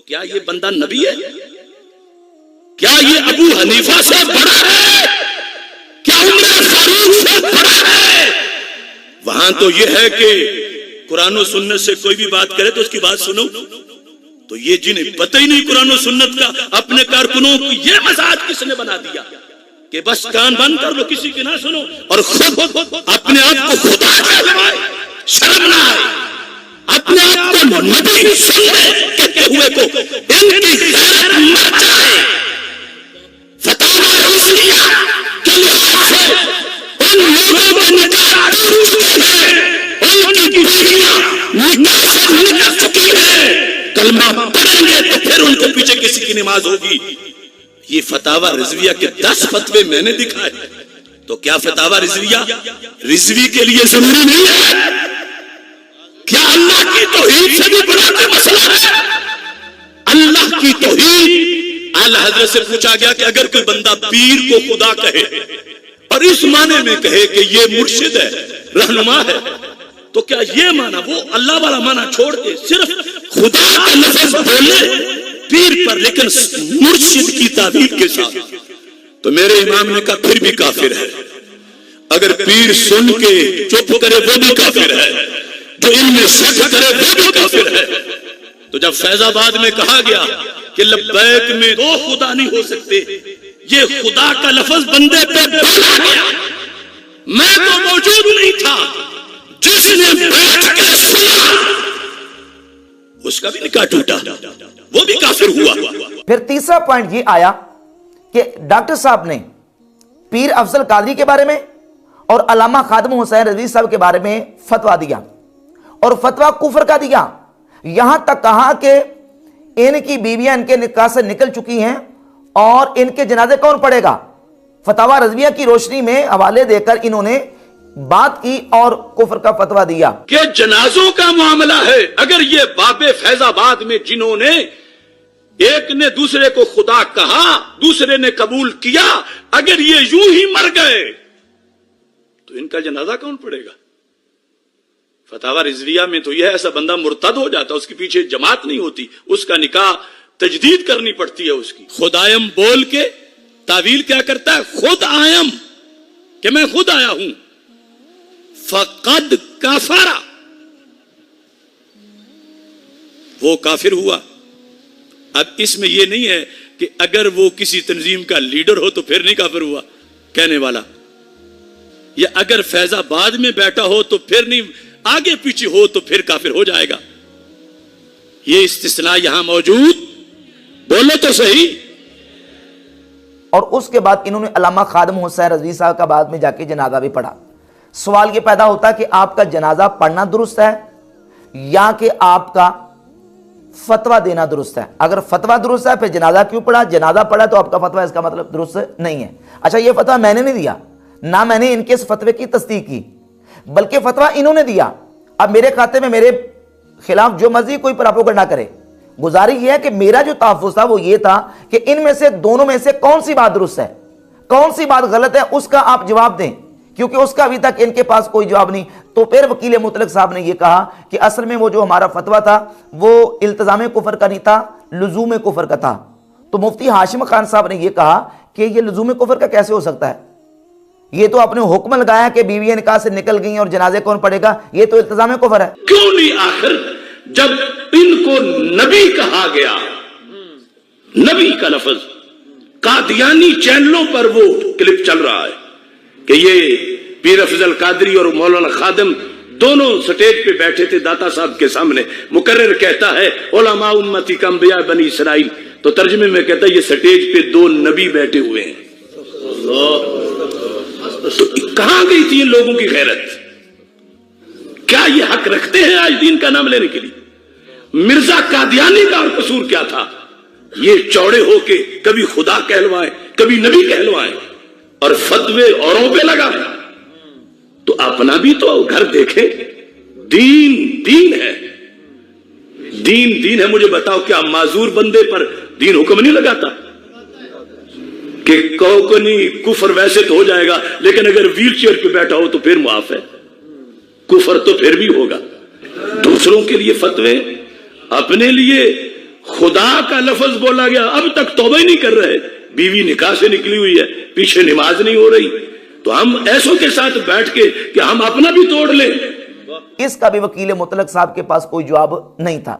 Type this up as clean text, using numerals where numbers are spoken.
کیا یہ بندہ نبی ہے؟ کیا یہ ابو حنیفہ سے بڑا ہے؟ کیا عمر فاروق سے بڑا ہے؟ وہاں تو یہ ہے کہ قرآن و سنت سے کوئی بھی بات کرے تو اس کی بات سنو. تو یہ جنہیں پتہ ہی نہیں قرآن و سنت کا، اپنے کارکنوں کو یہ مزاج کس نے بنا دیا کہ بس کان بند کر لو، کسی کی نہ سنو، اور خود اپنے آپ کو خدا کہلوائے. شرم نہ آئے اپنے آپ کو نبی سننے کہتے ہوئے کو ان کی غیرت مر جائے. فتاوی رضویہ کے لحاظ سے ان لوگوں میں نکاح ٹوٹ گئے ہیں، ان کی بیویاں نکاح سے نکل چکی ہیں. کلمہ پڑھیں گے تو پھر ان کے پیچھے کسی کی نماز ہوگی. یہ فتاوی رضویہ کے 10 فتوے میں نے دکھائے. تو کیا فتاوی رضویہ رضوی کے لیے ضروری نہیں ہے؟ کیا اللہ کی توحید سے بھی بڑا کوئی مسئلہ ہے؟ اللہ کی توحید. اعلی حضرت سے پوچھا گیا کہ اگر کوئی بندہ پیر کو خدا کہے اور اس معنی میں کہے کہ یہ مرشد ہے، رہنما ہے، تو کیا یہ معنی وہ اللہ والا معنی چھوڑ کے صرف خدا کا لفظ بولے پیر پر، لیکن مرشد کی تعبیر کے ساتھ؟ تو میرے امام نے کہا پھر بھی کافر ہے. اگر پیر سن کے چپ کرے وہ بھی کافر ہے، جو ان میں شک کرے وہ بھی کافر ہے. تو جب فیض آباد میں کہا گیا کہ لبیک میں 2 خدا نہیں ہو سکتے، یہ خدا کا لفظ بندے پہ بولا گیا. میں تو موجود نہیں تھا، جس نے بیٹھ کے سنا اس کا بھی نکاح ٹوٹا، وہ بھی کافر ہوا. پھر تیسرا پوائنٹ یہ آیا کہ ڈاکٹر صاحب نے پیر افضل قادری کے بارے میں اور علامہ خادم حسین رضوی صاحب کے بارے میں فتویٰ دیا، اور فتویٰ کفر کا دیا. یہاں تک کہا کہ ان کی بیویاں ان کے نکاح سے نکل چکی ہیں اور ان کے جنازے کون پڑھے گا. فتاوی رضویہ کی روشنی میں حوالے دے کر انہوں نے بات کی اور کفر کا فتویٰ دیا کہ جنازوں کا معاملہ ہے. اگر یہ باب فیض آباد میں جنہوں نے ایک نے دوسرے کو خدا کہا، دوسرے نے قبول کیا، اگر یہ یوں ہی مر گئے تو ان کا جنازہ کون پڑے گا؟ فتاوی رضویہ میں تو یہ ایسا بندہ مرتد ہو جاتا، اس کے پیچھے جماعت نہیں ہوتی، اس کا نکاح تجدید کرنی پڑتی ہے اس کی. خدایم بول کے تعویل کیا کرتا ہے؟ خود آیم، کہ میں خود آیا ہوں. فقد کفر، وہ کافر ہوا. اب اس میں یہ نہیں ہے کہ اگر وہ کسی تنظیم کا لیڈر ہو تو پھر نہیں کافر ہوا کہنے والا، یا اگر فیض آباد میں بیٹھا ہو تو پھر نہیں، آگے پیچھے ہو تو پھر کافر ہو جائے گا. یہ استثناء یہاں موجود، بولو تو صحیح. اور اس کے بعد انہوں نے علامہ خادم حسین رضوی صاحب کا بعد میں جا کے جنازہ بھی پڑھا. سوال یہ پیدا ہوتا ہے کہ آپ کا جنازہ پڑھنا درست ہے یا کہ آپ کا فتویٰ دینا درست ہے؟ اگر فتویٰ درست ہے پھر جنازہ کیوں پڑھا؟ جنازہ پڑھا تو آپ کا فتویٰ اس کا مطلب درست نہیں ہے. اچھا، یہ فتویٰ میں نے نہیں دیا، نہ میں نے ان کے اس فتوے کی تصدیق کی، بلکہ فتویٰ انہوں نے دیا. اب میرے کھاتے میں میرے خلاف جو مرضی کوئی پراپوگنڈا کرے. گزارش یہ ہے کہ میرا جو تحفظ تھا وہ یہ تھا کہ ان میں سے دونوں میں سے کون سی بات درست ہے، کون سی بات غلط ہے، اس کا آپ جواب دیں، کیونکہ اس کا ابھی تک ان کے پاس کوئی جواب نہیں. تو پھر وکیل مطلق صاحب نے یہ کہا کہ اصل میں وہ جو ہمارا فتویٰ تھا وہ التزام کفر کا نہیں تھا، لزوم کفر کا تھا. تو مفتی ہاشم خان صاحب نے یہ کہا کہ یہ لزوم کفر کا کیسے ہو سکتا ہے؟ یہ تو آپ نے حکم لگایا کہ بیویاں نکاح سے نکل گئیں اور جنازے کون پڑے گا، یہ تو التزام کفر ہے. کیوں نہیں؟ آخر جب ان کو نبی کہا گیا، نبی کا لفظ قادیانی چینلوں پر وہ کلپ چل رہا ہے کہ یہ پیر افضل قادری اور مولانا خادم دونوں سٹیج پہ بیٹھے تھے داتا صاحب کے سامنے. مقرر کہتا ہے علماء امتی کا انبیاء بنی اسرائیل، تو ترجمے میں کہتا ہے یہ سٹیج پہ 2 نبی بیٹھے ہوئے ہیں. تو کہاں گئی تھی ان لوگوں کی غیرت؟ کیا یہ حق رکھتے ہیں آج دین کا نام لینے کے لیے؟ مرزا قادیانی کا قصور کیا تھا؟ یہ چوڑے ہو کے کبھی خدا کہلوائیں، کبھی نبی کہلوائیں اور فتوے اوروں پہ لگائیں. تو اپنا بھی تو گھر دیکھے. دین دین ہے، دین ہے. مجھے بتاؤ کیا معذور بندے پر دین حکم نہیں لگاتا کہ کوکنی کفر ویسے تو ہو جائے گا لیکن اگر ویل چیئر پہ بیٹھا ہو تو پھر معاف ہے، کفر تو پھر بھی ہوگا. دوسروں کے لیے فتوے، اپنے لیے خدا کا لفظ بولا گیا، اب تک توبہ ہی نہیں کر رہے، بیوی نکاح سے نکلی ہوئی ہے، پیچھے نماز نہیں ہو رہی، تو ہم ایسوں کے ساتھ بیٹھ کے کہ ہم اپنا بھی توڑ لیں۔ اس کا بھی وکیل مطلق صاحب کے پاس کوئی جواب نہیں تھا۔